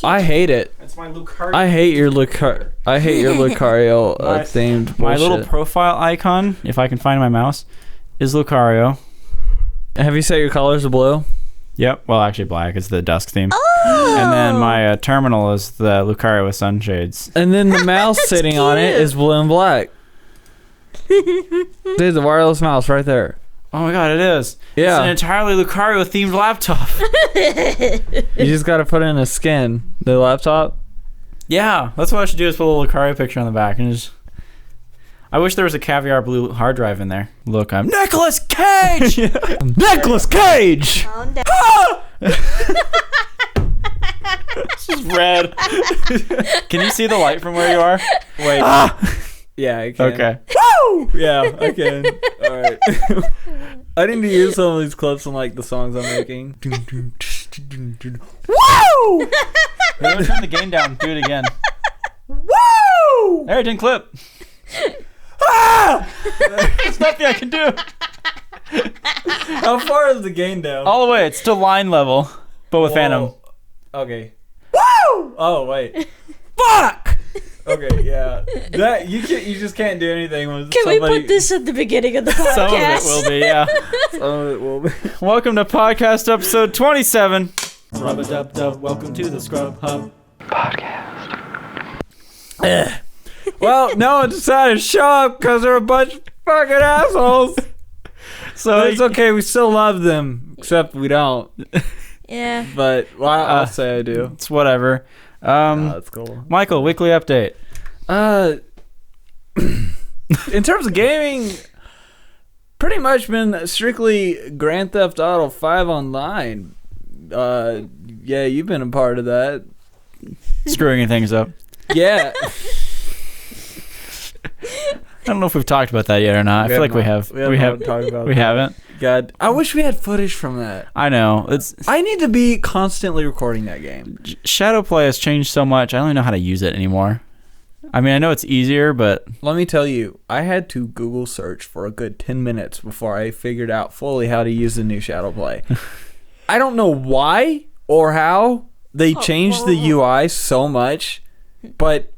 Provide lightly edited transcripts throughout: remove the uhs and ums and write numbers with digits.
I hate it. It's my Lucario. I hate your Lucario themed bullshit. My little profile icon, if I can find my mouse, is Lucario. Have you set your colors to blue? Yep. Well, actually black is the dusk theme. Oh! And then my terminal is the Lucario with sunshades. And then the mouse sitting cute. on it is blue and black. There's the wireless mouse right there. Oh my god, it is. Yeah. It's an entirely Lucario themed laptop. You just got to put in a skin. The laptop? Yeah, that's what I should do is put a little Lucario picture on the back and just... I wish there was a caviar blue hard drive in there. Look, I'm Nicolas Cage! Nicolas Cage! Calm down. This is red. Can you see the light from where you are? Wait. Yeah, I can. Okay. Woo! Yeah, I can. All right. I need to use some of these clips on like the songs I'm making. Woo! Turn the gain down. Do it again. Woo! There, it didn't clip. Ah! There's nothing I can do. How far is the gain down? All the way. It's still line level, but with Phantom. Okay. Woo! Oh wait. Fuck! Okay, yeah. That you just can't do anything with Can somebody. we put this at the beginning of the podcast? Some of it will be, yeah. Some of it will be. Welcome to podcast episode 27. Rub-a-dub-dub. Welcome to the Scrub Hub. Well, no one decided to show up because they're a bunch of fucking assholes. So it's okay. We still love them, except we don't. Yeah. But I'll say I do. It's whatever. That's cool. Michael, weekly update. In terms of gaming, pretty much been strictly Grand Theft Auto 5 online. Yeah, you've been a part of that. Screwing things up. Yeah. I don't know if we've talked about that yet or not. I feel like we have. We haven't talked about We that. haven't. God, I wish we had footage from that. I know. I need to be constantly recording that game. Shadowplay has changed so much. I don't even know how to use it anymore. I mean, I know it's easier, but Let me tell you, I had to Google search for a good 10 minutes before I figured out fully how to use the new Shadowplay. I don't know why or how they changed the UI so much, but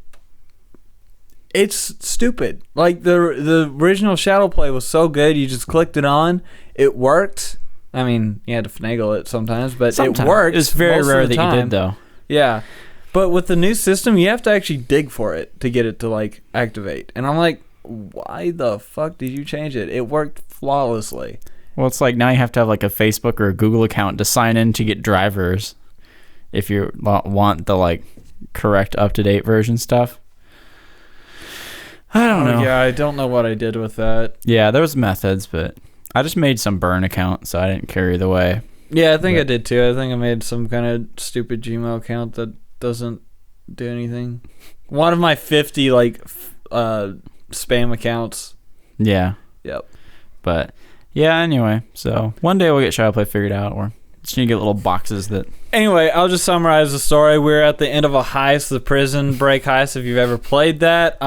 it's stupid. Like the original Shadowplay was so good, you just clicked it on, it worked. I mean, you had to finagle it sometimes, but it worked. It's very rare that time. you did, though. Yeah. But with the new system, you have to actually dig for it to get it to like activate. And I'm like, why the fuck did you change it? It worked flawlessly. Well, it's like now you have to have like a Facebook or a Google account to sign in to get drivers if you want the like correct up-to-date version stuff. I don't know. Yeah, I don't know what I did with that. Yeah, there was methods, but I just made some burn account, so I didn't carry the way. Yeah, I think I did too. I think I made some kind of stupid Gmail account that doesn't do anything. One of my 50 like spam accounts. Yeah. Yep. But yeah, anyway, so one day we'll get Shadowplay figured out, or just need to get little boxes that... Anyway, I'll just summarize the story. We're at the end of a heist, the prison break heist, if you've ever played that.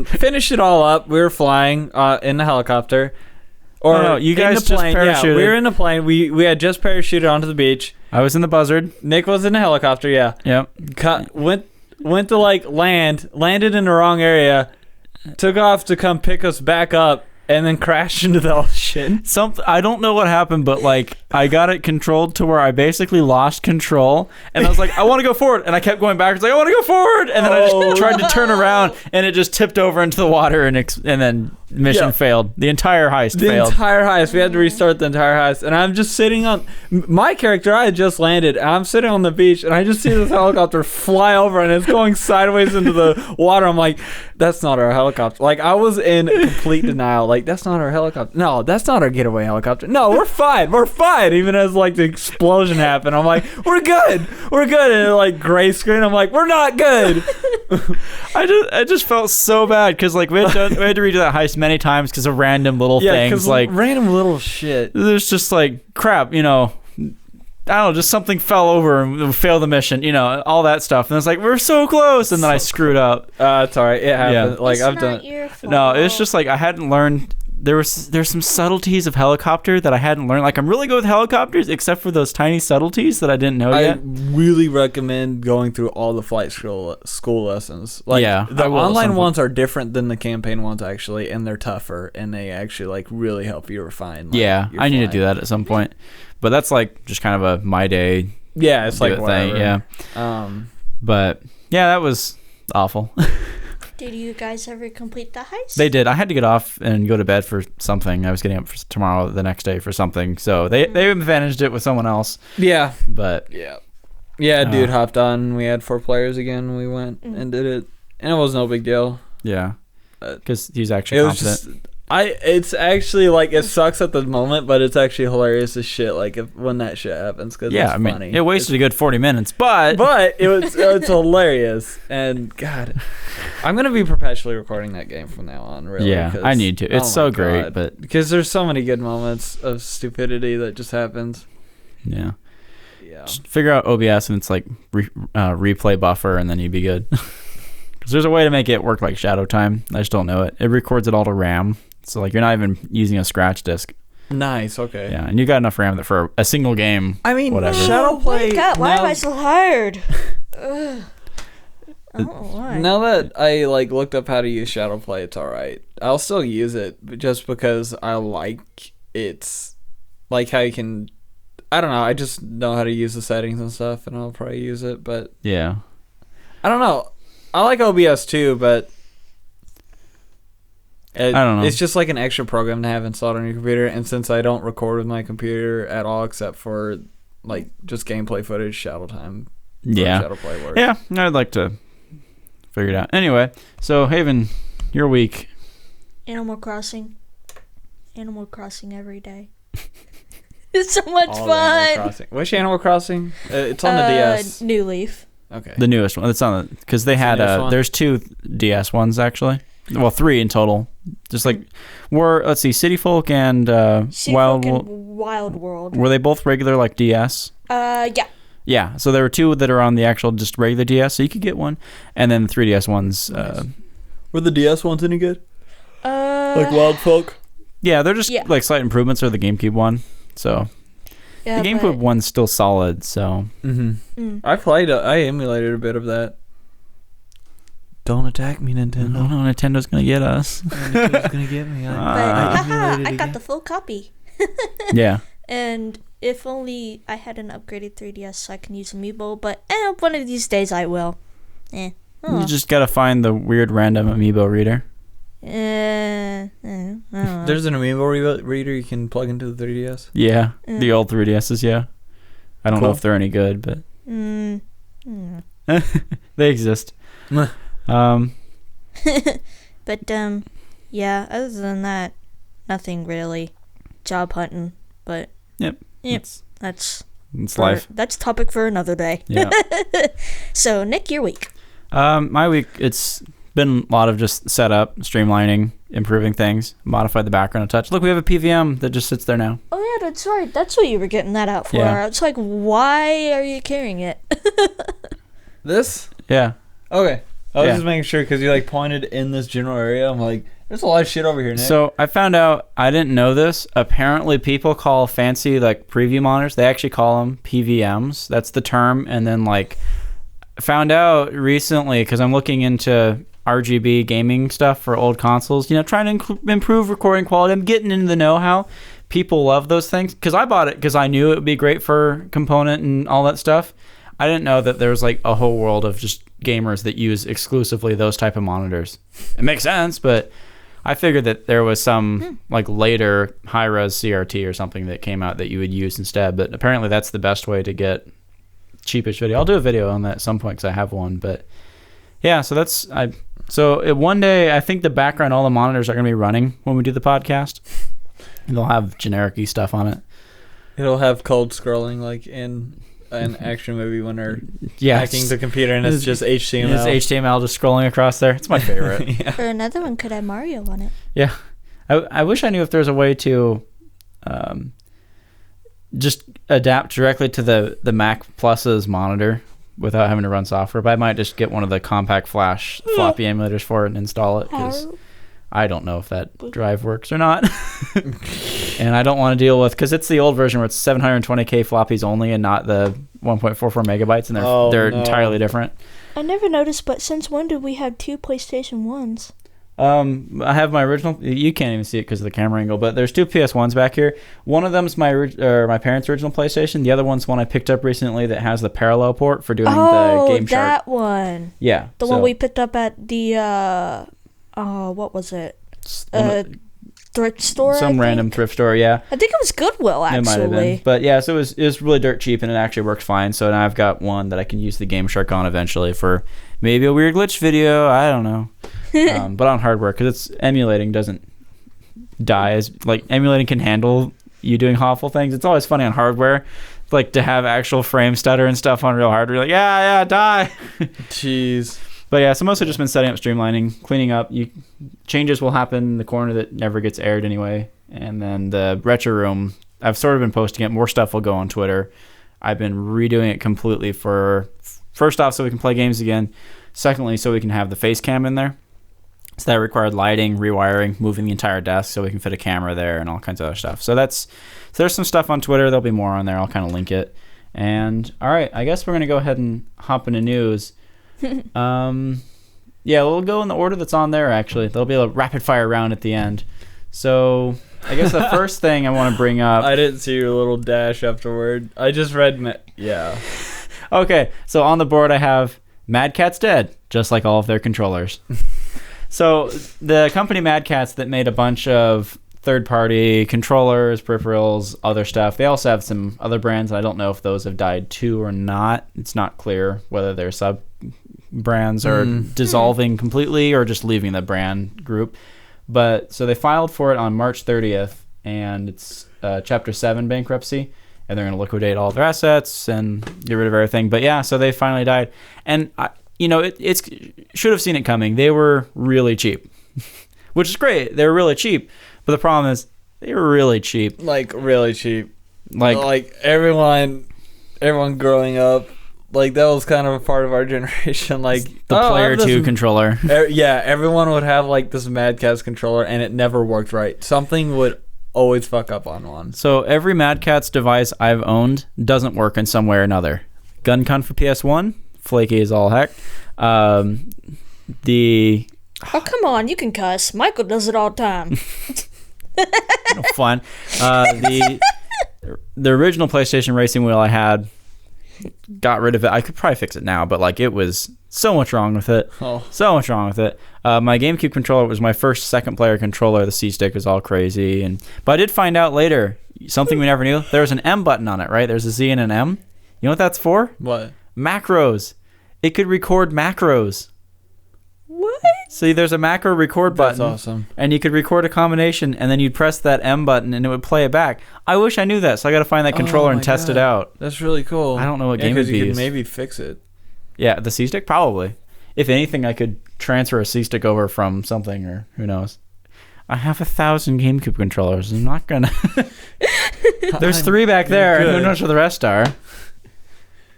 Finished it all up. We were flying in the helicopter. Or no, you guys in the plane. just parachuted. Yeah, we were in the plane. We had just parachuted onto the beach. I was in the buzzard. Nick was in the helicopter, yeah. Yep. Went to like landed in the wrong area, took off to come pick us back up, and then crashed into the ocean. I don't know what happened, but like I got it controlled to where I basically lost control, and I was like, I want to go forward, and I kept going backwards, like I want to go forward, and then I just tried to turn around, and it just tipped over into the water, and then mission failed. The entire heist failed. The entire heist. We had to restart the entire heist, and I'm just sitting on my character. I had just landed, and I'm sitting on the beach, and I just see this helicopter fly over, and it's going sideways into the water. I'm like, that's not our helicopter. Like I was in complete denial. Like that's not our helicopter. No, that's not our getaway helicopter. No, we're fine. We're fine. Even as like the explosion happened, I'm like, we're good. We're good. And it, like gray screen, I'm like, we're not good. I just felt so bad because like we had to redo that heist many times because of random little things, like random little shit. There's just like crap, I don't know, just something fell over and failed the mission, all that stuff, and it's like we're so close, and then I screwed up. It's all right. It happened. Yeah. Like it's I've not done. your fault. No, it's just like I hadn't learned there's some subtleties of helicopter that I hadn't learned. Like I'm really good with helicopters, except for those tiny subtleties that I didn't know yet. I really recommend going through all the flight school lessons. Like, Yeah, the I will at online some ones are different than the campaign ones actually, and they're tougher, and they actually like really help you refine. Like, Yeah, your I need to flying. do that at some point. But that's like just kind of a my day Yeah, it's do like it whatever. thing. Yeah, but yeah, that was awful. Did you guys ever complete the heist? They did. I had to get off and go to bed for something. I was getting up for tomorrow, the next day for something. So they managed it with someone else. Yeah. But Yeah, dude hopped on. We had 4 players again. We went and did it, and it was no big deal. yeah, because he's actually It was confident. just, it's actually like it sucks at the moment, but it's actually hilarious as shit. Like when that shit happens, because Yeah, it's I mean, funny. it wasted a good 40 minutes, but It's hilarious, and God, I'm gonna be perpetually recording that game from now on. Really, Yeah, 'cause- I need to. It's oh so my great, God. but because there's so many good moments of stupidity that just happens. yeah, Yeah, just figure out OBS and it's like replay buffer, and then you'd be good. Because there's a way to make it work like Shadow Time. I just don't know it. It records it all to RAM, so like you're not even using a scratch disk. nice. Okay. Yeah, and you got enough RAM that for a single game. I mean, Whatever. Shadow Play. God, why now, am I so tired? Ugh. I don't know why. now that I like looked up how to use Shadow Play, it's all right. I'll still use it, but just because I like it's like how you can. I don't know. I just know how to use the settings and stuff, and I'll probably use it. But Yeah, I don't know. I like OBS too, but I don't know. It's just like an extra program to have installed on your computer. And since I don't record with my computer at all, except for like just gameplay footage, Shadow Time. yeah, Shadow Play works. yeah. I'd like to figure it out. Anyway, so Haven, your week. Animal Crossing. Animal Crossing every day. It's so much All the Animal fun. Crossing. Which Animal Crossing? It's on the DS. New Leaf. Okay. The newest one. It's on the because they had newest one? there's 2 DS ones actually. Well, 3 in total. Just like let's see, City Folk and Wild World. were they both regular like DS? Yeah. Yeah. So there were 2 that are on the actual just regular DS, so you could get one, and then the 3DS ones. Were the DS ones any good? Like Wild Folk? Yeah, they're just Yeah. like slight improvements of the GameCube one. So yeah, the GameCube one's still solid. So Mm-hmm. I emulated a bit of that. Don't attack me, Nintendo. no, Nintendo's gonna get us. Nintendo's gonna get me. But I emulated I it got again. the full copy. Yeah. And if only I had an upgraded 3DS so I can use Amiibo, but one of these days I will. Oh. You just gotta find the weird random Amiibo reader. I don't know. There's an Amiibo reader you can plug into the 3DS. Yeah, the old 3DSs. Yeah, I don't know Cool. if they're any good, but they exist. Meh. But yeah, other than that, nothing really. Job hunting, but Yep. Yep. It's that's life. That's topic for another day. Yeah. So Nick, your week. My week, it's been a lot of just setup, streamlining, improving things, modify the background a touch. Look, we have a PVM that just sits there now. Oh yeah, that's right. That's what you were getting that out for. Yeah. It's like, why are you carrying it? This? Yeah. Okay. I was Yeah. just making sure because you like pointed in this general area. I'm like, there's a lot of shit over here, Nick. So I found out, I didn't know this. Apparently, people call fancy like preview monitors. They actually call them PVMs. That's the term. And then like, found out recently because I'm looking into RGB gaming stuff for old consoles. You know, trying to improve recording quality. I'm getting into the know-how. People love those things because I bought it because I knew it would be great for component and all that stuff. I didn't know that there's like a whole world of just gamers that use exclusively those type of monitors. It makes sense, but I figured that there was some like later high-res CRT or something that came out that you would use instead. But apparently that's the best way to get cheapest video. I'll do a video on that at some point because I have one. But yeah, so that's one day I think the background, all the monitors are going to be running when we do the podcast. And they'll have generic-y stuff on it. It'll have cold scrolling like in an action movie when they're Yeah, hacking the computer and it's just HTML. It's HTML just scrolling across there. It's my favorite. Yeah. Or another one could have Mario on it. Yeah, I wish I knew if there's a way to just adapt directly to the Mac Plus's monitor without having to run software. But I might just get one of the compact flash floppy emulators for it and install it because I don't know if that drive works or not. And I don't want to deal with, because it's the old version where it's 720K floppies only and not the 1.44 megabytes, and they're entirely different. I never noticed, but since when did we have 2 PlayStation 1s? I have my original. You can't even see it because of the camera angle, but there's 2 PS1s back here. One of them's my parents' original PlayStation. The other one's one I picked up recently that has the parallel port for doing the Game Shark. That one. Yeah. The one we picked up at the, what was it? Thrift store? Some random thrift store, yeah. I think it was Goodwill, actually. It might have been. But yeah, so it was really dirt cheap, and it actually works fine. So now I've got one that I can use the Game Shark on eventually for maybe a weird glitch video. I don't know. But on hardware, because it's emulating doesn't die. Emulating can handle you doing awful things. It's always funny on hardware, like to have actual frame stutter and stuff on real hardware. Like, yeah, die. Jeez. But yeah, so mostly just been setting up, streamlining, cleaning up. Changes will happen in the corner that never gets aired anyway. And then the retro room, I've sort of been posting it. More stuff will go on Twitter. I've been redoing it completely for, first off, so we can play games again. Secondly, so we can have the face cam in there. So that required lighting, rewiring, moving the entire desk so we can fit a camera there and all kinds of other stuff. So there's some stuff on Twitter. There'll be more on there. I'll kind of link it. And all right, I guess we're going to go ahead and hop into news. Yeah, we'll go in the order that's on there, actually. There'll be a rapid fire round at the end. So I guess the first thing I want to bring up... I didn't see your little dash afterward. I just read... Yeah. Okay, so on the board I have Mad Catz Dead, just like all of their controllers. So the company Mad Catz that made a bunch of third-party controllers, peripherals, other stuff, they also have some other brands, and I don't know if those have died too or not. It's not clear whether they're sub-brands are dissolving completely or just leaving the brand group. But so they filed for it on March 30th, and it's Chapter 7 bankruptcy, and they're going to liquidate all their assets and get rid of everything. But yeah, so they finally died. And it's should have seen it coming. They were really cheap, which is great. They were really cheap, but the problem is they were really cheap. Like really cheap. Like everyone growing up, like that was kind of a part of our generation. Like the Player 2 controller. Yeah, everyone would have like this Mad Catz controller, and it never worked right. Something would always fuck up on one. So every Mad Catz device I've owned doesn't work in some way or another. Gun Con for PS1. Flaky as all heck. Oh, come on, you can cuss. Michael does it all the time. No fun. The original PlayStation racing wheel I had, got rid of it. I could probably fix it now, but like it was so much wrong with it. So much wrong with it. My GameCube controller was my first second player controller. The C-stick was all crazy, but I did find out later something we never knew. There was an M button on it, right? There's a Z and an M. You know what that's for? What? Macros. It could record macros. What? See, there's a macro record button. That's awesome. And you could record a combination, and then you'd press that M button, and it would play it back. I wish I knew that, so I got to find that controller and test it out. That's really cool. I don't know what game it'd be. You could maybe fix it. Yeah, the C-stick? Probably. If anything, I could transfer a C-stick over from something, or who knows. I have 1,000 GameCube controllers. I'm not going to... There's 3 back there, and who knows where the rest are.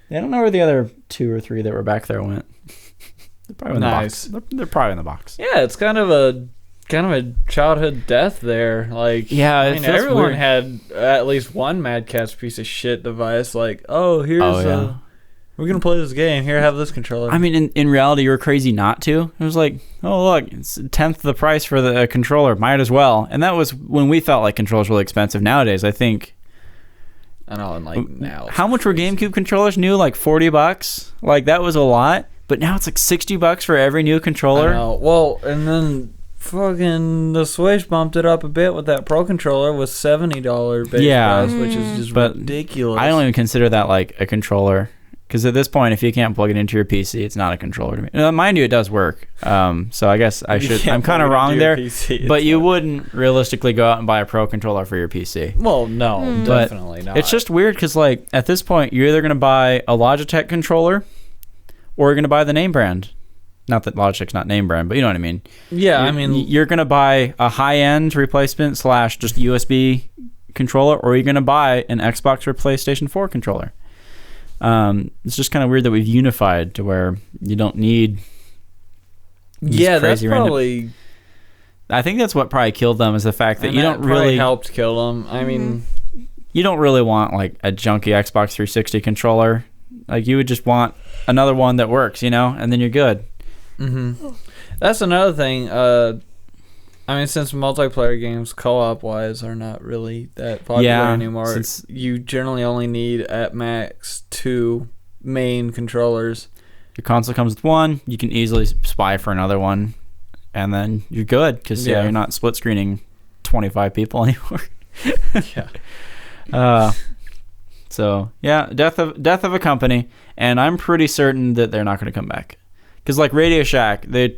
I don't know where the other 2 or 3 that were back there went. They're probably in the box. They're probably in the box. Yeah, it's kind of a childhood death there. Like, yeah, I mean, everyone had at least one Mad Catz piece of shit device. Like, we're gonna play this game. Here, have this controller. I mean, in reality, you were crazy not to. It was like, oh look, it's 1/10 the price for the controller. Might as well. And that was when we felt like controllers were really expensive. Nowadays, I think. I know, and like now. How much were GameCube controllers new? Like $40? Like that was a lot. But now it's like $60 for every new controller. I know. Well, and then fucking the Switch bumped it up a bit with that Pro controller with $70 base price, which is just ridiculous. I don't even consider that like a controller. Because at this point, if you can't plug it into your PC, it's not a controller to me. Now, mind you, it does work. So I guess I should. I'm kind of wrong there. PC, but you wouldn't realistically go out and buy a Pro controller for your PC. Well, no, definitely not. It's just weird because, like, at this point, you're either going to buy a Logitech controller or you're going to buy the name brand. Not that Logitech's not name brand, but you know what I mean. Yeah, I mean, you're going to buy a high-end replacement / just USB controller, or you're going to buy an Xbox or PlayStation 4 controller. It's just kind of weird that we've unified to where you don't need that's probably I think that's what probably killed them, is the fact that And you that don't probably really helped kill them. I mean, you don't really want like a junky Xbox 360 controller. Like, you would just want another one that works, and then you're good. That's another thing. I mean, since multiplayer games, co-op wise, are not really that popular anymore. Since you generally only need at max 2 main controllers. your console comes with one, you can easily spy for another one, and then you're good because you're not split screening 25 people anymore. So yeah, death of a company, and I'm pretty certain that they're not going to come back. Because like Radio Shack, they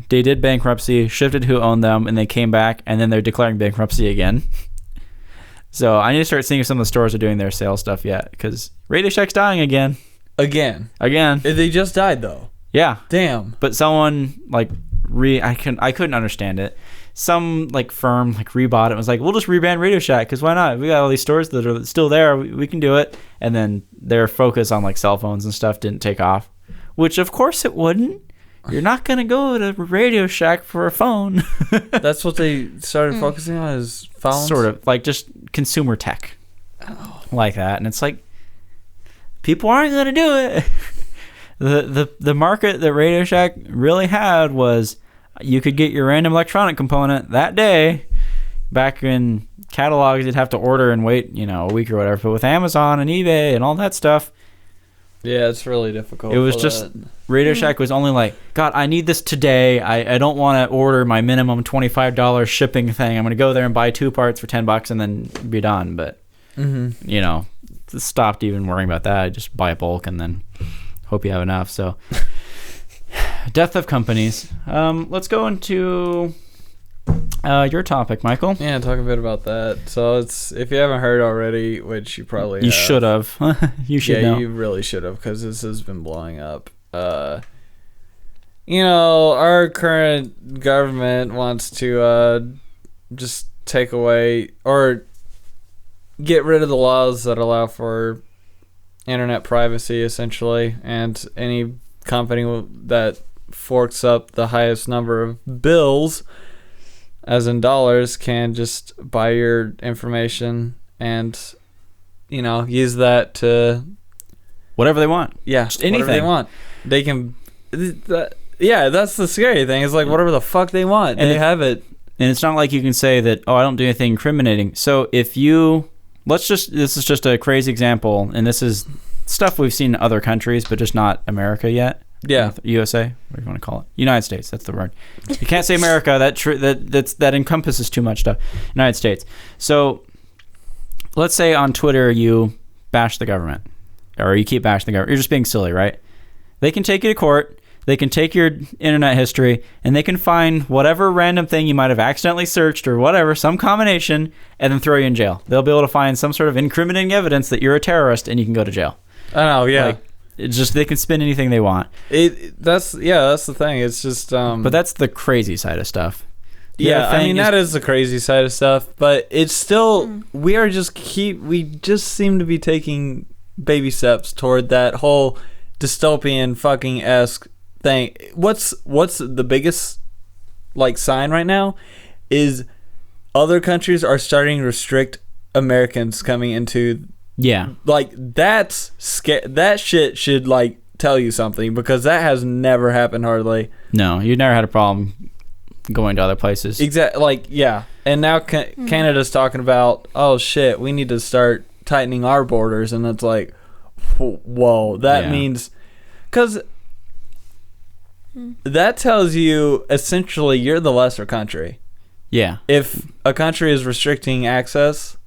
did bankruptcy, shifted who owned them, and they came back, and then they're declaring bankruptcy again. So I need to start seeing if some of the stores are doing their sales stuff yet, because Radio Shack's dying again. Again. They just died though. Yeah. Damn. But someone like I couldn't understand it. Some like firm like rebought it and was like, we'll just rebrand Radio Shack because why not? We got all these stores that are still there. We can do it. And then their focus on like cell phones and stuff didn't take off, which of course it wouldn't. You're not going to go to Radio Shack for a phone. That's what they started focusing on, is phones? Sort of like just consumer tech like that. And it's like, people aren't going to do it. The market that Radio Shack really had was, you could get your random electronic component that day. Back in catalogs, you'd have to order and wait, a week or whatever. But with Amazon and eBay and all that stuff, yeah, it's really difficult. It was just, Radio Shack was only like, God, I need this today. I don't want to order my minimum $25 shipping thing. I'm going to go there and buy 2 parts for $10 and then be done. But, stopped even worrying about that. I just buy bulk and then hope you have enough. So... Death of companies. Let's go into your topic, Michael. Yeah, talk a bit about that. So if you haven't heard already, which you probably should have. You should know. You really should have, because this has been blowing up. Our current government wants to just take away or get rid of the laws that allow for internet privacy, essentially, and any company that forks up the highest number of bills, as in dollars, can just buy your information and use that to whatever they want. Yeah, just anything they want. They can that's the scary thing. It's like whatever the fuck they want, and they have it. And it's not like you can say that, I don't do anything incriminating. So if you this is just a crazy example, and this is stuff we've seen in other countries, but just not America yet. Yeah, USA. What do you want to call it? United States. That's the word. You can't say America. That encompasses too much stuff. United States. So, let's say on Twitter you bash the government, or you keep bashing the government. You're just being silly, right? They can take you to court. They can take your internet history, and they can find whatever random thing you might have accidentally searched or whatever, some combination, and then throw you in jail. They'll be able to find some sort of incriminating evidence that you're a terrorist, and you can go to jail. I know. Yeah. It's just, they can spin anything they want. That's the thing. It's just but that's the crazy side of stuff. That is the crazy side of stuff, but it's still we just seem to be taking baby steps toward that whole dystopian fucking esque thing. What's the biggest sign right now is other countries are starting to restrict Americans coming into. Yeah. That's that shit should tell you something, because that has never happened hardly. No, you've never had a problem going to other places. Exactly. Yeah. And now Canada's talking about, oh shit, we need to start tightening our borders, and it's like, whoa, that means, because that tells you essentially you're the lesser country. Yeah. If a country is restricting access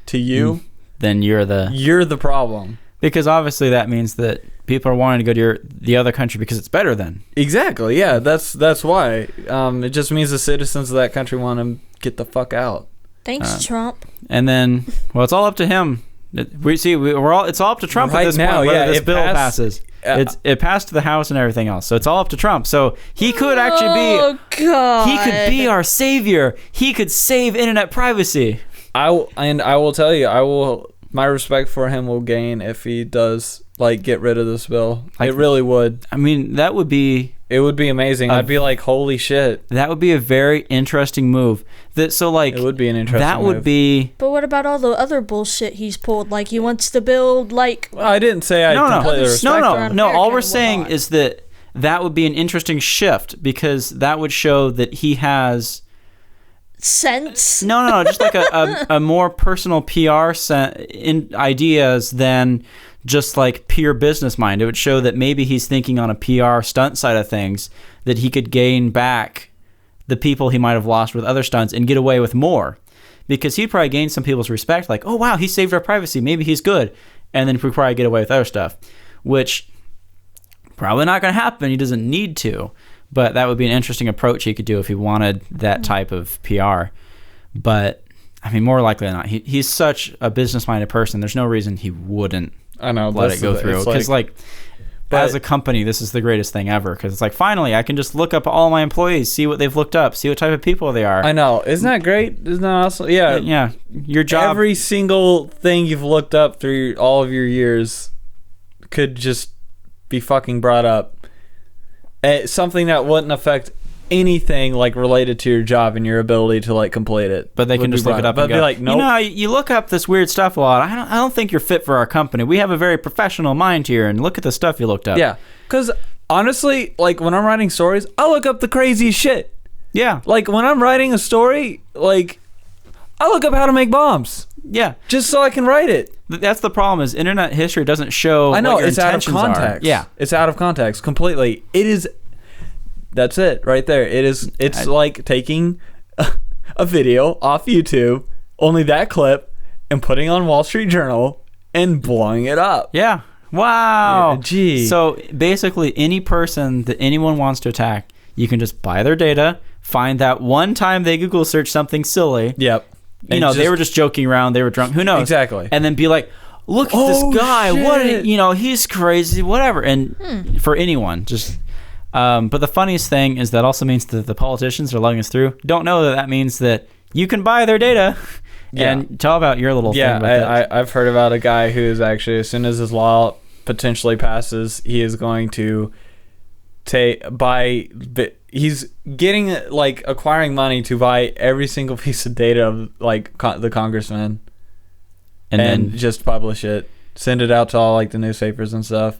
to you, then you're the problem. Because obviously that means that people are wanting to go to the other country because it's better then. Exactly. Yeah, that's why. It just means the citizens of that country want to get the fuck out. Thanks, Trump. And then, well, it's all up to him. It's all up to Trump right at this now, point. Whether this bill passes. It passed to the House and everything else, so it's all up to Trump. So he could actually be. Oh God. He could be our savior. He could save internet privacy. I will tell you, my respect for him will gain if he does get rid of this bill. It really would. I mean, that would be It would be amazing. I'd be like, holy shit. That would be a very interesting move. It would be an interesting that would move. be. But what about all the other bullshit he's pulled? Like, he wants to build, like... Well, I didn't say I completely respect him. No. All we're saying is that would be an interesting shift, because that would show that he has... sense? No. Just like a more personal PR ideas than... just like pure business mind. It would show that maybe he's thinking on a PR stunt side of things, that he could gain back the people he might have lost with other stunts and get away with more, because he'd probably gain some people's respect, like, oh wow, he saved our privacy, maybe he's good, and then he'd probably get away with other stuff, which probably not going to happen. He doesn't need to, but that would be an interesting approach he could do if he wanted that type of PR. But I mean, more likely than not, he's such a business-minded person, there's no reason he wouldn't let it go through, because as a company, this is the greatest thing ever, because it's like, finally I can just look up all my employees, see what they've looked up, see what type of people they are. I know. Isn't that great? Isn't that awesome? Yeah Your job, every single thing you've looked up through all of your years could just be fucking brought up. Something that wouldn't affect anything like related to your job and your ability to like complete it, but they can just look it up and go, be like, nope. You look up this weird stuff a lot. I don't think you're fit for our company. We have a very professional mind here, and look at the stuff you looked up. Yeah, because honestly, like when I'm writing stories, I look up the craziest shit. Yeah, like when I'm writing a story, like I look up how to make bombs. Yeah, just so I can write it. That's the problem, is internet history doesn't show. I know, what your it's out of intentions context. are. Yeah, it's out of context completely. It is. That's it right there. It's like taking a video off YouTube, only that clip, and putting on Wall Street Journal and blowing it up. Yeah. Wow. Yeah, gee. So basically, any person that anyone wants to attack, you can just buy their data, find that one time they Google search something silly. Yep. They were just joking around, they were drunk, who knows? Exactly. And then be like, look at this guy, shit. He's crazy, whatever. And for anyone, just... but the funniest thing is that also means that the politicians are letting us through don't know that means that you can buy their data. And tell about your little thing about that. I've heard about a guy who is actually, as soon as his law potentially passes, he is going to he's getting like acquiring money to buy every single piece of data of like the congressman, and then just publish it, send it out to all like the newspapers and stuff.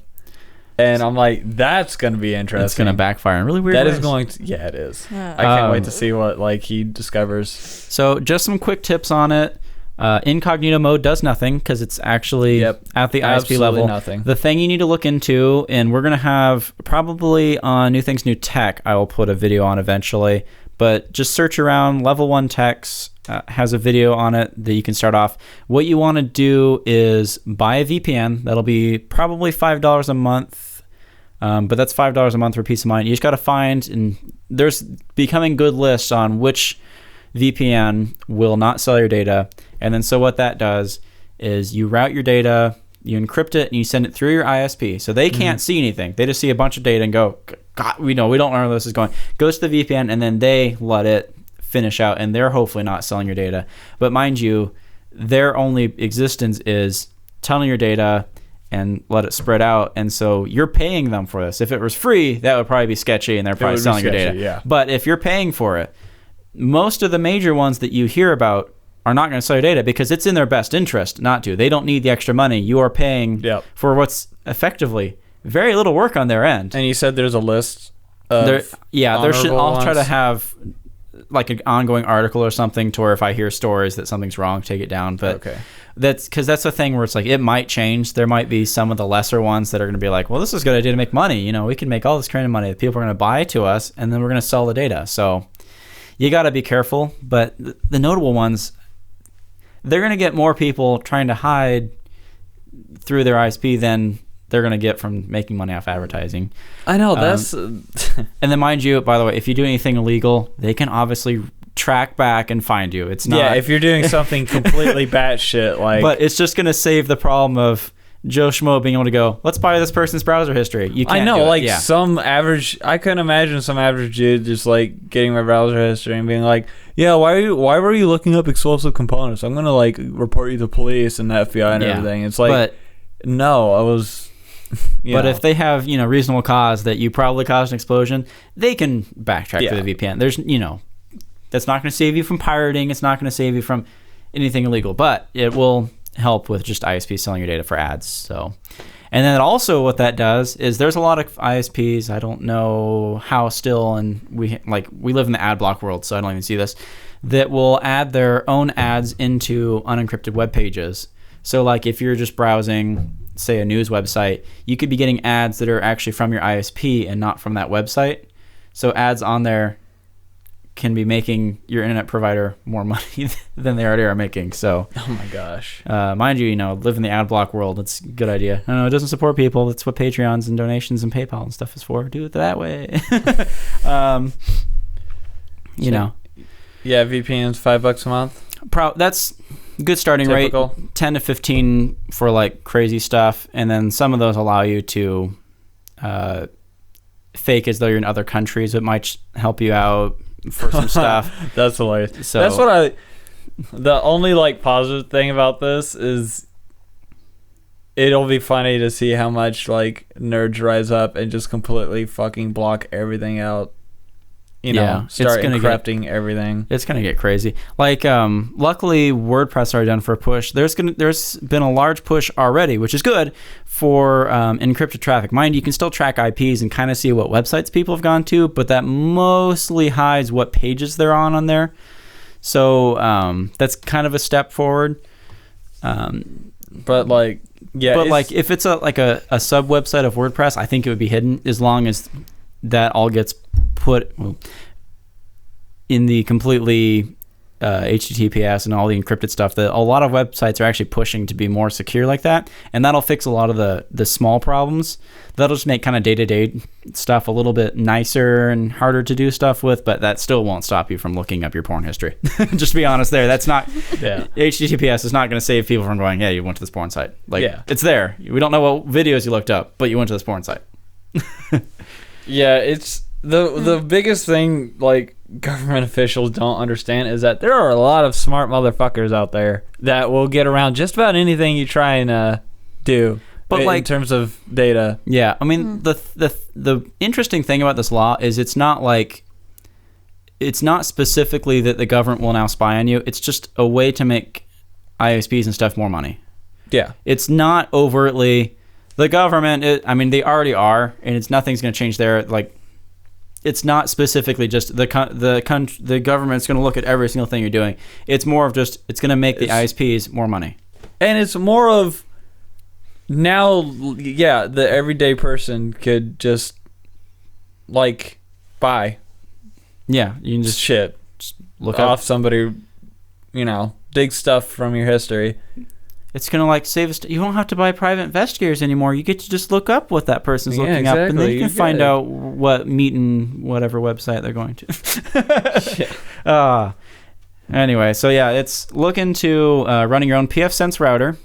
And I'm like, that's going to be interesting. It's going to backfire in really weird ways. That is going to... Yeah, it is. I can't wait to see what like he discovers. So just some quick tips on it. Incognito mode does nothing, because it's actually at the ISP level. Nothing. The thing you need to look into, and we're going to have probably on New Things, New Tech, I will put a video on eventually, but just search around. Level 1 Techs has a video on it that you can start off. What you want to do is buy a VPN. That'll be probably $5 a month. But that's $5 a month for peace of mind. You just got to find, and there's becoming good lists on which VPN will not sell your data. And then so what that does is you route your data, you encrypt it, and you send it through your ISP. So they can't see anything. They just see a bunch of data and go, God, we don't know where this is going. Goes to the VPN, and then they let it finish out, and they're hopefully not selling your data. But mind you, their only existence is tunneling your data and let it spread out, and so you're paying them for this. If it was free, that would probably be sketchy, and they're probably selling your data. Yeah. But if you're paying for it, most of the major ones that you hear about are not going to sell your data, because it's in their best interest not to. They don't need the extra money. You are paying for what's effectively very little work on their end. And you said there's a list of there should. I'll try to ones? have like an ongoing article or something to where if I hear stories that something's wrong, take it down. But that's because that's the thing where it's like it might change. There might be some of the lesser ones that are going to be like, well, this is a good idea to make money. We can make all this kind of money that people are going to buy to us, and then we're going to sell the data. So you got to be careful. But the notable ones, they're going to get more people trying to hide through their ISP than they're going to get from making money off advertising. I know, that's... and then mind you, by the way, if you do anything illegal, they can obviously track back and find you. It's not... Yeah, if you're doing something completely batshit, like... But it's just going to save the problem of Joe Schmo being able to go, let's buy this person's browser history. You can't I know, do it. like Yeah. some average... I couldn't imagine some average dude just like getting my browser history and being like, yeah, why were you looking up explosive components? I'm going to like report you to police and the FBI and everything. It's like, but no, I was... But if they have, reasonable cause that you probably caused an explosion, they can backtrack to the VPN. There's, that's not going to save you from pirating. It's not going to save you from anything illegal, but it will help with just ISPs selling your data for ads. So, and then also what that does is there's a lot of ISPs. I don't know how still, and we live in the ad block world, so I don't even see this, that will add their own ads into unencrypted web pages. So like if you're just browsing, say, a news website, you could be getting ads that are actually from your ISP and not from that website. So ads on there can be making your internet provider more money than they already are making. So, oh my gosh, mind you, live in the ad block world. It's a good idea. I know it doesn't support people. That's what Patreons and donations and PayPal and stuff is for. Do it that way. Yeah, VPN's $5 a month. That's good starting Typical. rate. 10 to 15 for like crazy stuff, and then some of those allow you to fake as though you're in other countries. It might help you out for some stuff. That's hilarious. So that's what the only like positive thing about this is it'll be funny to see how much like nerds rise up and just completely fucking block everything out. Start encrypting everything. It's gonna get crazy. Like, luckily WordPress already done for a push. There's been a large push already, which is good for encrypted traffic. Mind you, can still track IPs and kind of see what websites people have gone to, but that mostly hides what pages they're on there. So that's kind of a step forward. But like, yeah. But like, if it's a sub website of WordPress, I think it would be hidden as long as that all gets put in the completely HTTPS and all the encrypted stuff. That a lot of websites are actually pushing to be more secure like that, and that'll fix a lot of the small problems. That'll just make kind of day-to-day stuff a little bit nicer and harder to do stuff with, but that still won't stop you from looking up your porn history. Just to be honest there, that's not HTTPS is not going to save people from going, yeah, you went to this porn site. It's there. We don't know what videos you looked up, but you went to this porn site. Yeah, it's the biggest thing like government officials don't understand is that there are a lot of smart motherfuckers out there that will get around just about anything you try and do. But in terms of data. Yeah, I mean the interesting thing about this law is it's not specifically that the government will now spy on you. It's just a way to make ISPs and stuff more money. Yeah. It's not overtly the government, they already are, and nothing's going to change there. Like, it's not specifically just the government's going to look at every single thing you're doing. It's more of just it's going to make the ISPs more money, and it's more of now. Yeah, the everyday person could just like buy. Yeah, you can just look off somebody, dig stuff from your history. It's going to save us. You won't have to buy private investigators anymore. You get to just look up what that person's looking up, and then you can find out what meet and whatever website they're going to. Anyway, so yeah, it's look into running your own pfSense router,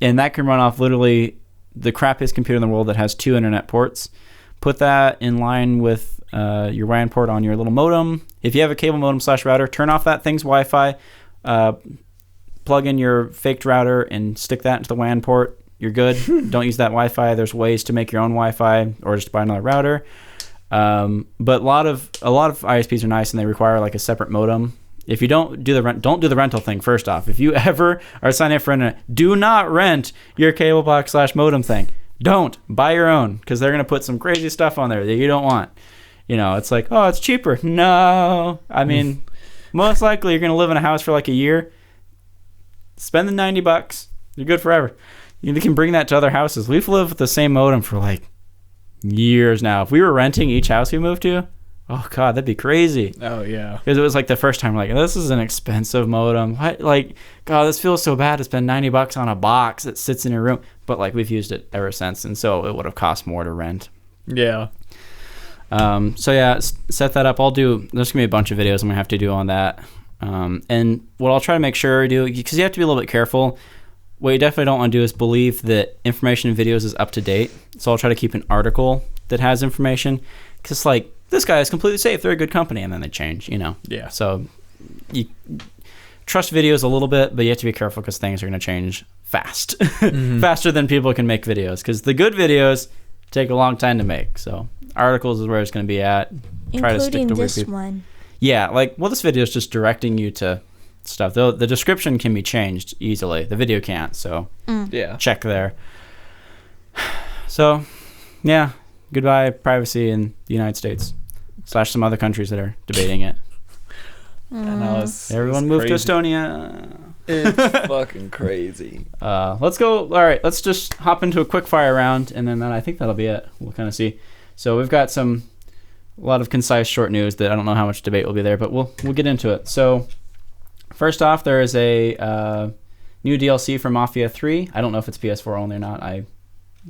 and that can run off literally the crappiest computer in the world that has 2 internet ports. Put that in line with your WAN port on your little modem. If you have a cable modem / router, turn off that thing's Wi-Fi. Plug in your faked router and stick that into the WAN port. You're good. Don't use that Wi-Fi. There's ways to make your own Wi-Fi or just buy another router. But a lot of ISPs are nice and they require a separate modem. If you don't do the rental thing. First off, if you ever are signing up for internet, do not rent your cable box / modem thing. Don't buy your own because they're gonna put some crazy stuff on there that you don't want. It's like, oh, it's cheaper. No, most likely you're gonna live in a house for a year. Spend the $90. You're good forever. You can bring that to other houses. We've lived with the same modem for years now. If we were renting each house we moved to, oh god, that'd be crazy. Oh yeah. Because it was the first time this is an expensive modem. God, this feels so bad to spend $90 on a box that sits in your room. But we've used it ever since, and so it would have cost more to rent. Yeah. So yeah, set that up. There's gonna be a bunch of videos I'm gonna have to do on that. And what I'll try to make sure I do, because you have to be a little bit careful, what you definitely don't want to do is believe that information in videos is up to date. So I'll try to keep an article that has information, because this guy is completely safe, they're a good company, and then they change, Yeah. So trust videos a little bit, but you have to be careful because things are going to change fast, faster than people can make videos. Because the good videos take a long time to make. So articles is where it's going to be at. Try to stick Including to this weird people. one. Yeah, like, well, this video is just directing you to stuff. The description can be changed easily. The video can't, so Yeah. check there. So, yeah, goodbye privacy in the United States / some other countries that are debating it. I know, it's Everyone moved to Estonia. It's fucking crazy. Let's go. All right, let's just hop into a quick fire round, and then I think that'll be it. We'll kind of see. So we've got a lot of concise, short news that I don't know how much debate will be there, but we'll get into it. So first off, there is a new DLC for Mafia 3. I don't know if it's PS4 only or not. I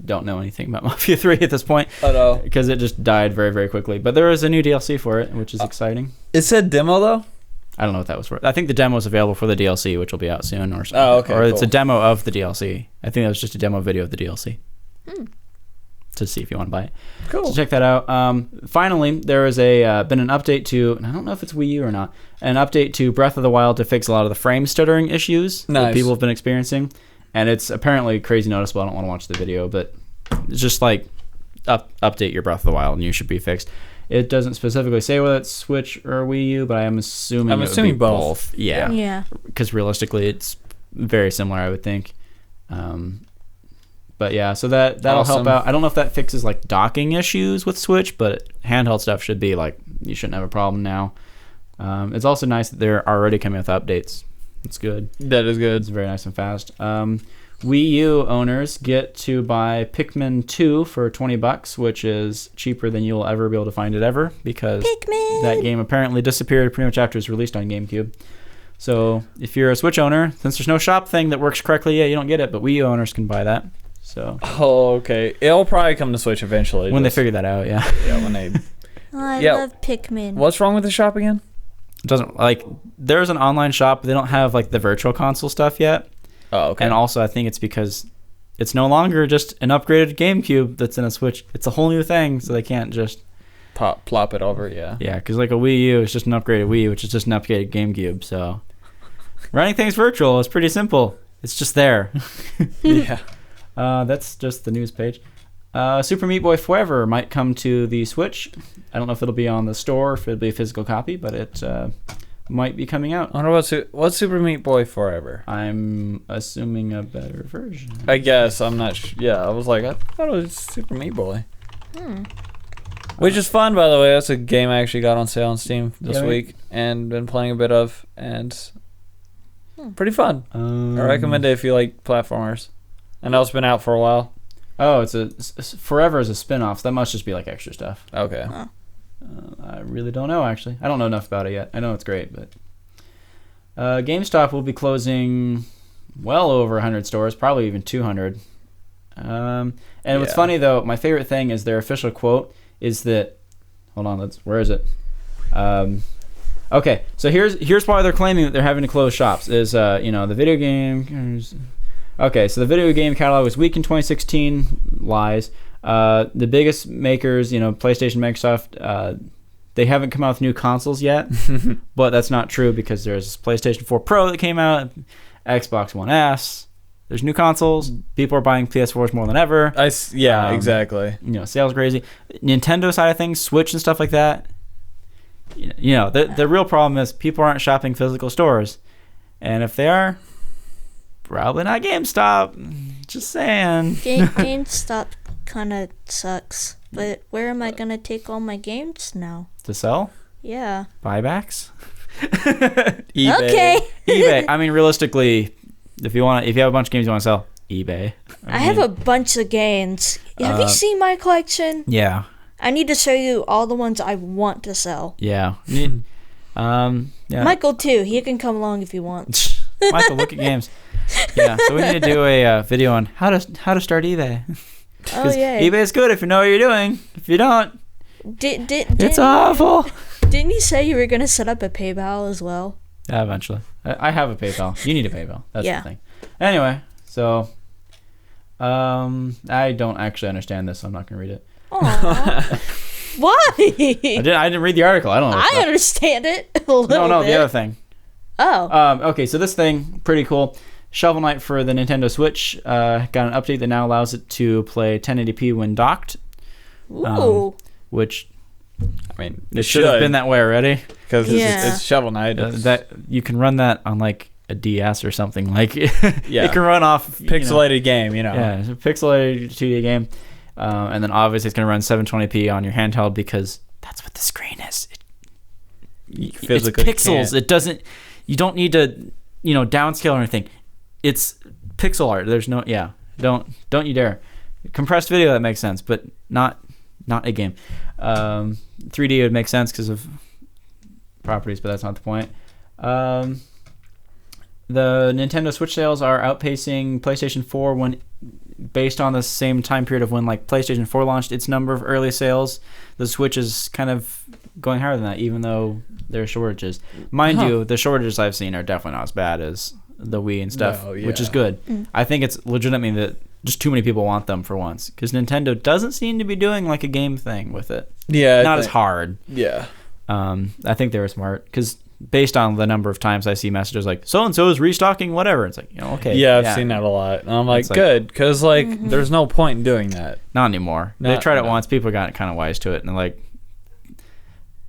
don't know anything about Mafia 3 at this point because it just died very, very quickly. But there is a new DLC for it, which is exciting. It said demo though. I don't know what that was for. I think the demo is available for the DLC, which will be out soon, or something. Oh, okay. Or cool. it's a demo of the DLC. I think that was just a demo video of the DLC to see if you want to buy it. Cool. So check that out. Finally, there has been an update to, and I don't know if it's Wii U or not, an update to Breath of the Wild to fix a lot of the frame stuttering issues that people have been experiencing. And it's apparently crazy noticeable. I don't want to watch the video, but it's just like update your Breath of the Wild and you should be fixed. It doesn't specifically say whether it's Switch or Wii U, but I am assuming it would be both. Yeah. Yeah. Because realistically, it's very similar, I would think. But yeah, so that'll help out. I don't know if that fixes like docking issues with Switch, but handheld stuff should be like, you shouldn't have a problem now. It's also nice that they're already coming with updates. It's good. That is good. It's very nice and fast. Wii U owners get to buy Pikmin 2 for $20, which is cheaper than you'll ever be able to find it ever, because that game apparently disappeared pretty much after it was released on GameCube. So if you're a Switch owner, since there's no shop thing that works correctly, you don't get it, but Wii U owners can buy that. So okay. It'll probably come to Switch eventually. When they figure that out, yeah. Yeah, when they... I love Pikmin. What's wrong with the shop again? It doesn't, like, there's an online shop, but they don't have, like, the virtual console stuff yet. Oh, okay. And also, I think it's because it's no longer just an upgraded GameCube that's in a Switch. It's a whole new thing, so they can't just... Plop it over, yeah. Yeah, because like a Wii U is just an upgraded Wii, which is just an upgraded GameCube, so... Running things virtual is pretty simple. It's just there. Yeah. That's just the news page. Super Meat Boy Forever might come to the Switch. I don't know if it'll be on the store or if it'll be a physical copy, but it might be coming out. I wonder what's Super Meat Boy Forever? I'm assuming a better version. I guess. I'm not yeah, I was like, I thought it was Super Meat Boy. Which is fun, by the way. That's a game I actually got on sale on Steam this week and been playing a bit of, and pretty fun. I recommend it if you like platformers. I know it's been out for a while. Oh, it's Forever is a spin-off, so that must just be like extra stuff. Okay. I really don't know, actually. I don't know enough about it yet. I know it's great, but... GameStop will be closing well over 100 stores, probably even 200. And what's funny, though, my favorite thing is their official quote is that... Hold on, where is it? Okay, so here's why they're claiming that they're having to close shops. Is, the video game... Okay, so the video game catalog was weak in 2016. Lies. The biggest makers, PlayStation, Microsoft, they haven't come out with new consoles yet, but that's not true because there's PlayStation 4 Pro that came out, Xbox One S. There's new consoles. People are buying PS4s more than ever. Exactly. Sales crazy. Nintendo side of things, Switch and stuff like that. The real problem is people aren't shopping physical stores, and if they are, probably not GameStop. Just saying. GameStop kind of sucks, but where am I gonna take all my games now? To sell? Yeah. Buybacks? eBay. Okay. eBay. I mean, realistically, if you have a bunch of games you want to sell, eBay. I have a bunch of games. Have you seen my collection? Yeah. I need to show you all the ones I want to sell. Yeah. Yeah. Michael too. He can come along if he wants. Michael, look at games. Yeah. So we need to do a video on how to start eBay. Oh yeah. eBay is good if you know what you're doing. If you don't, it's awful. Didn't you say you were gonna set up a PayPal as well? Yeah, eventually. I have a PayPal. You need a PayPal. That's Yeah. the thing. Anyway, so I don't actually understand this, so I'm not gonna read it. Aww. Why? I didn't read the article. I don't know. I understand it a little bit. No, the other thing. Oh. Okay, so this thing, pretty cool. Shovel Knight for the Nintendo Switch got an update that now allows it to play 1080p when docked. Ooh. Which, I mean, it should have been that way already. because Yeah. it's Shovel Knight. That you can run that on like a DS or something. Like, Yeah. it can run off pixelated game, you know. Yeah, it's a pixelated 2D game. And then obviously it's going to run 720p on your handheld because that's what the screen is. It's Physically pixels. can't. It doesn't. You don't need to, downscale or anything. It's pixel art. There's no. Yeah. Don't you dare. Compressed video, that makes sense, but not a game. 3D would make sense because of properties, but that's not the point. The Nintendo Switch sales are outpacing PlayStation 4 when based on the same time period of when like PlayStation 4 launched its number of early sales. The Switch is kind of going higher than that, even though there are shortages. Mind you, the shortages I've seen are definitely not as bad as the Wii and stuff, No, yeah. which is good. I think it's legitimately that just too many people want them for once, because Nintendo doesn't seem to be doing like a game thing with it. Yeah. Not as hard. Yeah. I think they were smart, because based on the number of times I see messages like so-and-so is restocking whatever, it's like, okay. Yeah, I've seen that a lot. And I'm like, It's like- good, because there's no point in doing that. Not anymore. They tried it once. People got kind of wise to it, and they're like,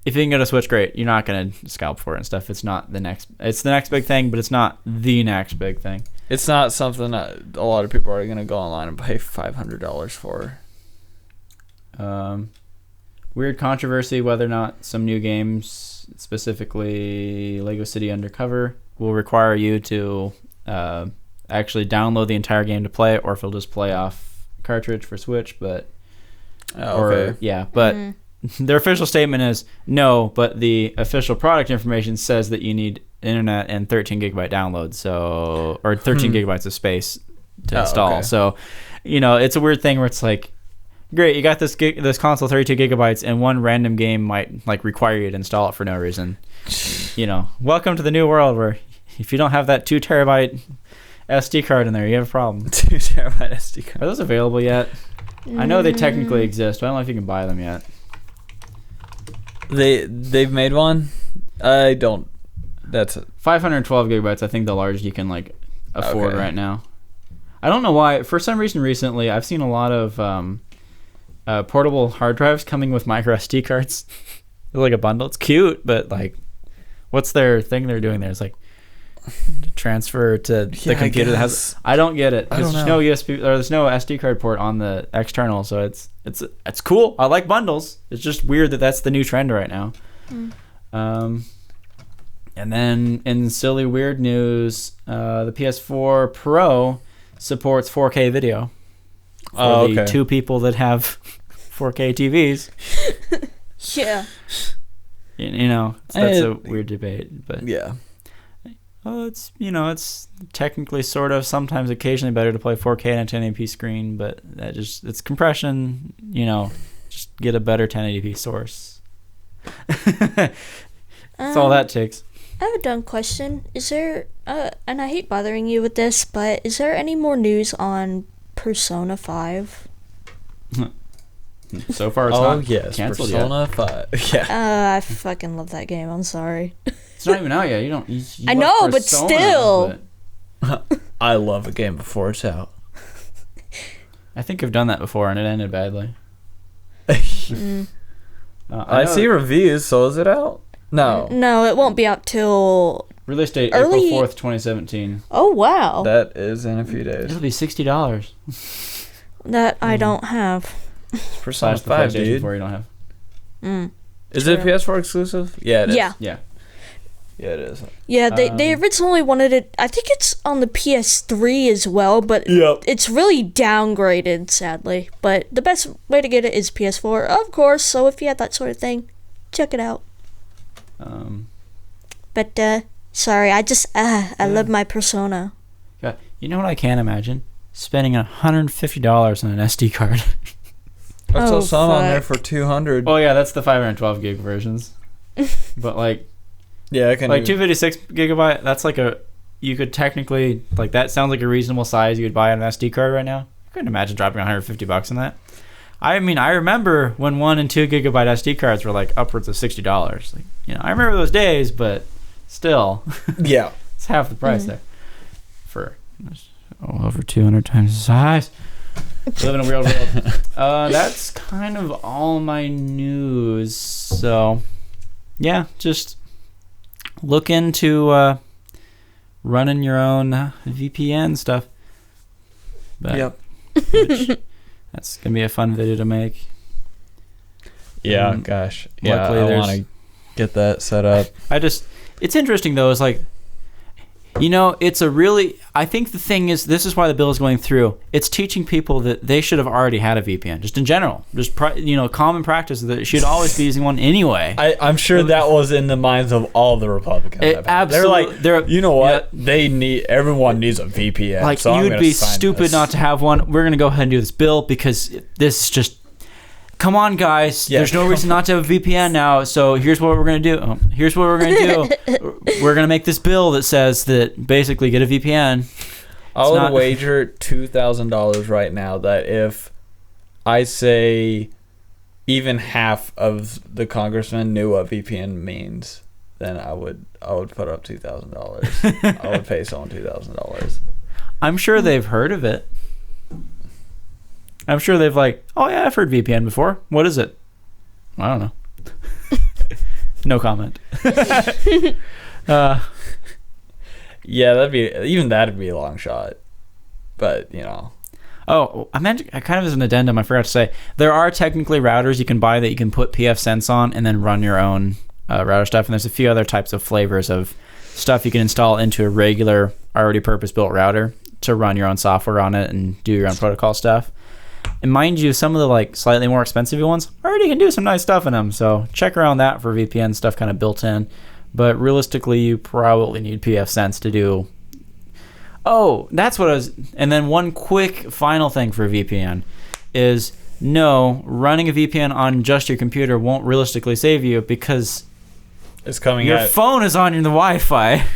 if you can get a Switch, great. You're not gonna scalp for it and stuff. It's not the next. It's the next big thing, but it's not the next big thing. It's not something that a lot of people are going to go online and pay $500 for. Weird controversy whether or not some new games, specifically Lego City Undercover, will require you to actually download the entire game to play it, or if it'll just play off cartridge for Switch. But their official statement is no, but the official product information says that you need internet and 13 gigabyte download, or 13 gigabytes of space to install. Okay. So, it's a weird thing where it's like, great, you got this console 32 gigabytes, and one random game might like require you to install it for no reason. Welcome to the new world where if you don't have that 2 terabyte SD card in there, you have a problem. 2 terabyte SD card. Are those available yet? I know they technically exist, but I don't know if you can buy them yet. They've made one? I don't. That's 512 gigabytes, I think the largest you can like afford Okay. right now. I don't know why. For some reason recently, I've seen a lot of portable hard drives coming with micro SD cards. They're like a bundle. It's cute, but like, what's their thing they're doing there? It's like transfer to the computer that has. I don't get it. I don't There's know. no USB or there's no SD card port on the external, so it's cool. I like bundles. It's just weird that that's the new trend right now. And then in silly weird news, the PS4 Pro supports 4K video for the 2 people that have 4K TVs. Yeah. That's a weird debate, but yeah. it's technically sort of sometimes occasionally better to play 4K on a 1080p screen, but it's compression. Just get a better 1080p source. That's all that takes. I have a dumb question. Is there, and I hate bothering you with this, but is there any more news on Persona 5? So far, it's not yes, canceled Persona 5. Yeah. I fucking love that game. I'm sorry. It's not even out yet. You don't. You I love know, but Persona, still. but I love a game before it's out. I think I've done that before, and it ended badly. I see reviews, so is it out? No. No, it won't be out till. Release date Early- April 4th, 2017. Oh, wow. That is in a few days. It'll be $60. That I don't have. Persona Slash the 5, PlayStation dude. 4 you don't have. Is it PS4 exclusive? Yeah, it is. Yeah. Yeah. Yeah, it is. Yeah, they originally wanted it. I think it's on the PS3 as well, but Yep. it's really downgraded, sadly. But the best way to get it is PS4, of course. So if you have that sort of thing, check it out. But sorry, I love my Persona. God, you know what I can't imagine? Spending $150 on an SD card. I saw Oh, some on there fuck. for 200. Oh yeah, that's the 512 gig versions. But like Yeah, I can. 256 gigabyte. That's like you could technically like that sounds like a reasonable size you would buy on an SD card right now. I couldn't imagine dropping $150 on that. I mean, I remember when 1 and 2 gigabyte SD cards were like upwards of $60. Like, I remember those days, but still, Yeah. it's half the price there for over 200 times the size. Live in a real world. That's kind of all my news. So, yeah, just look into running your own VPN stuff. But, Yep. That's gonna be a fun video to make. Yeah, gosh. Yeah, luckily I there's- want to get that set up. It's interesting though. It's like, it's a really. I think the thing is, this is why the bill is going through. It's teaching people that they should have already had a VPN, just in general, just common practice that you should always be using one anyway. I'm sure that was in the minds of all the Republicans. Absolutely, They're like, you know what? Everyone needs a VPN. Like, so I'm you'd gonna be sign stupid this. not to have one. We're gonna go ahead and do this bill because this is just. Come on, guys. Yeah, There's no reason not to have a VPN now. So here's what we're going to do. Here's what we're going to do. We're going to make this bill that says that basically get a VPN. I would wager $2,000 right now that if I say even half of the congressmen knew what VPN means, then I would put up $2,000. I would pay someone $2,000. I'm sure they've heard of it. I'm sure they've oh yeah, I've heard VPN before. What is it? I don't know. No comment. Yeah, that'd be a long shot. But, Oh, I kind of as an addendum, I forgot to say, there are technically routers you can buy that you can put pfSense on and then run your own router stuff. And there's a few other types of flavors of stuff you can install into a regular, already purpose-built router to run your own software on it and do your own protocol stuff. And mind you, some of the slightly more expensive ones already can do some nice stuff in them. So check around that for VPN stuff kind of built in. But realistically, you probably need pfSense to do. Oh, that's what I was. And then one quick final thing for VPN is no, running a VPN on just your computer won't realistically save you because it's coming your phone is on the Wi-Fi.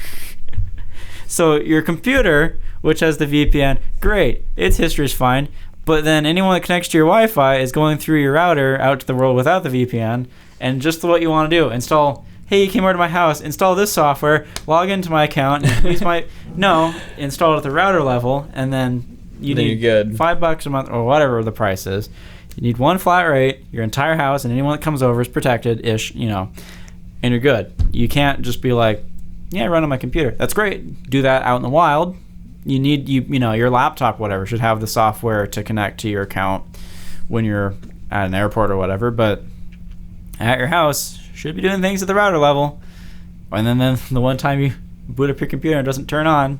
So your computer, which has the VPN, great, its history is fine. But then anyone that connects to your Wi-Fi is going through your router out to the world without the VPN. And just what you want to do, install, hey, you came over to my house, install this software, log into my account, and use install it at the router level, and then you need $5 a month or whatever the price is. You need one flat rate, your entire house, and anyone that comes over is protected-ish, and you're good. You can't just be like, yeah, run on my computer. That's great. Do that out in the wild. You need your laptop, whatever, should have the software to connect to your account when you're at an airport or whatever. But at your house, should be doing things at the router level. And then the one time you boot up your computer and it doesn't turn on,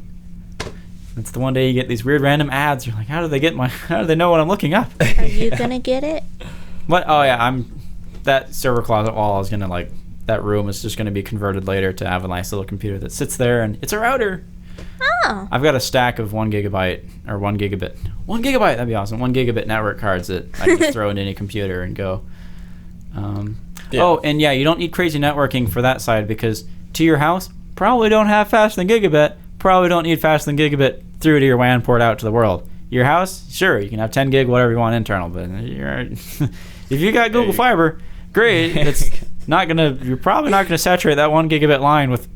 it's the one day you get these weird random ads. You're like, how do they know what I'm looking up? Are you gonna get it? What? Oh yeah, that server closet wall is gonna that room is just gonna be converted later to have a nice little computer that sits there and it's a router. Oh. I've got a stack of 1 gigabyte or 1 gigabit. 1 gigabyte, that'd be awesome. 1 gigabit network cards that I can just throw into any computer and go. Yeah. Oh, and yeah, you don't need crazy networking for that side because to your house, probably don't have faster than gigabit. Probably don't need faster than gigabit through to your WAN port out to the world. Your house, sure, you can have 10 gig, whatever you want internal, but if you got Google Fiber, great. You're probably not gonna saturate that 1 gigabit line with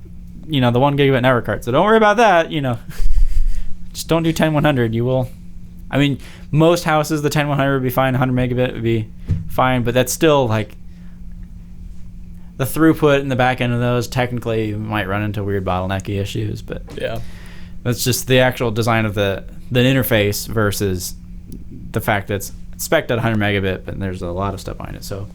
the 1 gigabit network card. So don't worry about that. Just don't do 10100. You will. I mean, most houses the 10100 would be fine. 100 megabit would be fine, but that's still the throughput in the back end of those. Technically, you might run into weird bottlenecky issues, but yeah, that's just the actual design of the interface versus the fact that it's spec'd at 100 megabit, but there's a lot of stuff behind it. So.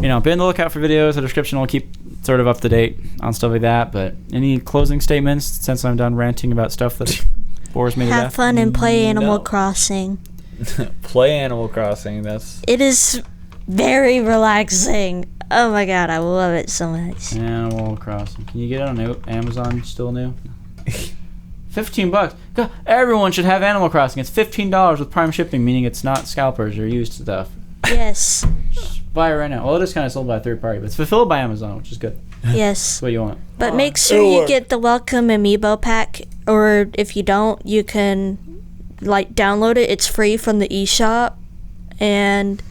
Be on the lookout for videos. The description will keep sort of up to date on stuff like that. But any closing statements since I'm done ranting about stuff that bores me to death? Have fun and play Animal Crossing. Play Animal Crossing. It is very relaxing. Oh my god, I love it so much. Animal Crossing. Can you get it on Amazon? Still new? $15. God, everyone should have Animal Crossing. It's $15 with Prime shipping, meaning it's not scalpers or used stuff. Yes. Buy it right now. Well, it is kind of sold by a third party, but it's fulfilled by Amazon, which is good. Yes. That's what you want. But make sure you get the welcome amiibo pack, or if you don't, you can download it. It's free from the eShop, and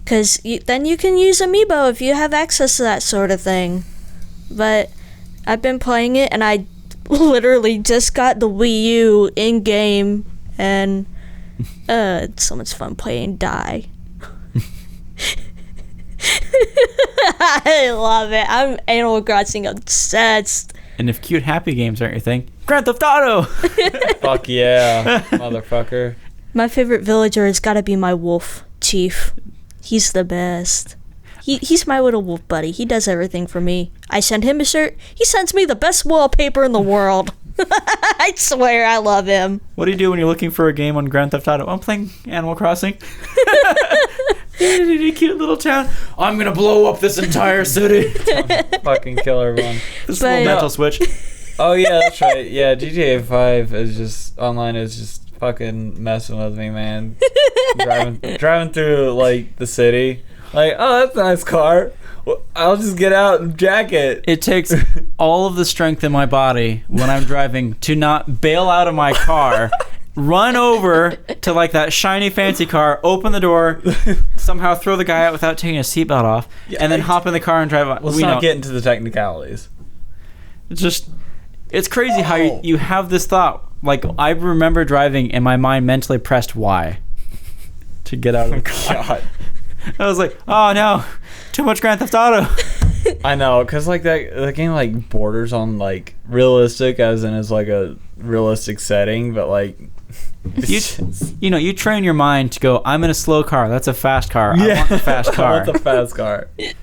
then you can use amiibo if you have access to that sort of thing. But I've been playing it, and I literally just got the Wii U in game, and it's so much fun playing Die. I love it. I'm Animal Crossing obsessed. And if cute happy games aren't your thing, Grand Theft Auto. Fuck yeah, motherfucker. My favorite villager has got to be my wolf, Chief. He's the best. He's my little wolf buddy. He does everything for me. I send him a shirt. He sends me the best wallpaper in the world. I swear I love him. What do you do when you're looking for a game on Grand Theft Auto? I'm playing Animal Crossing. Cute little town. I'm gonna blow up this entire city. Fucking kill everyone. This But- little mental switch. Oh yeah, that's right. Yeah, GTA 5 is just online is just fucking messing with me, man. driving through like the city. Like, oh, that's a nice car. Well, I'll just get out and jack it. It takes all of the strength in my body when I'm driving to not bail out of my car, run over to like that shiny fancy car, open the door, somehow throw the guy out without taking a seatbelt off, and then hop in the car and drive out. Let's not get into the technicalities. It's crazy how you have this thought. Like, I remember driving and my mind mentally pressed Y to get out of the car. God. I was like, oh no, too much Grand Theft Auto. I know, cause like that game like borders on like realistic, as in it's like a realistic setting, but like you train your mind to go, I'm in a slow car. That's a fast car. I want the fast car. I want the fast car. In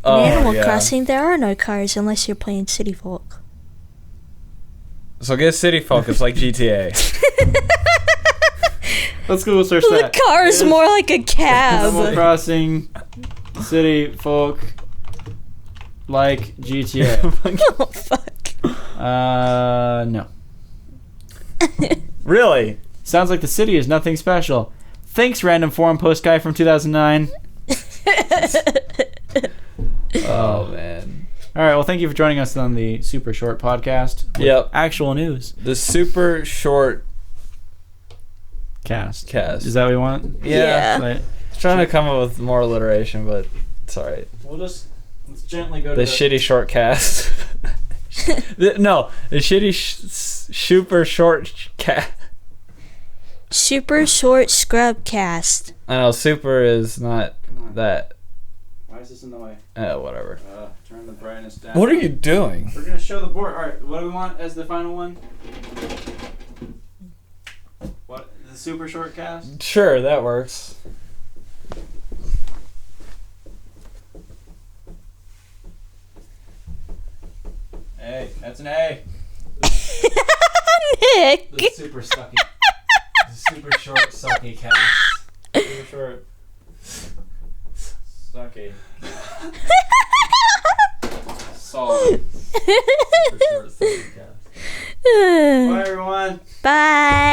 Oh, Animal yeah. Crossing, there are no cars unless you're playing City Folk. So get City Folk. It's like GTA. Let's go search The that. car is more like a Animal cab. Crossing, City Folk, like GTA. Oh, fuck. No. Really? Sounds like the city is nothing special. Thanks, random forum post guy from 2009. Oh man. All right, well, thank you for joining us on the super short podcast. With Yep. Actual news The super short cast. cast. Is that what we want? Yeah. Right. Trying to come up with more alliteration, but it's alright. Let's gently go The shitty short cast. The shitty super short cast. Super short scrub cast. I know super is not that. Why is this in the way? Whatever. Turn the brightness down. What are you doing? We're gonna show the board. All right, what do we want as the final one? What, the super short cast? Sure, that works. Hey, that's an A. Nick. The super sucky. The super short sucky cast. Super short sucky. Solid. Super short sucky cast. Bye everyone. Bye.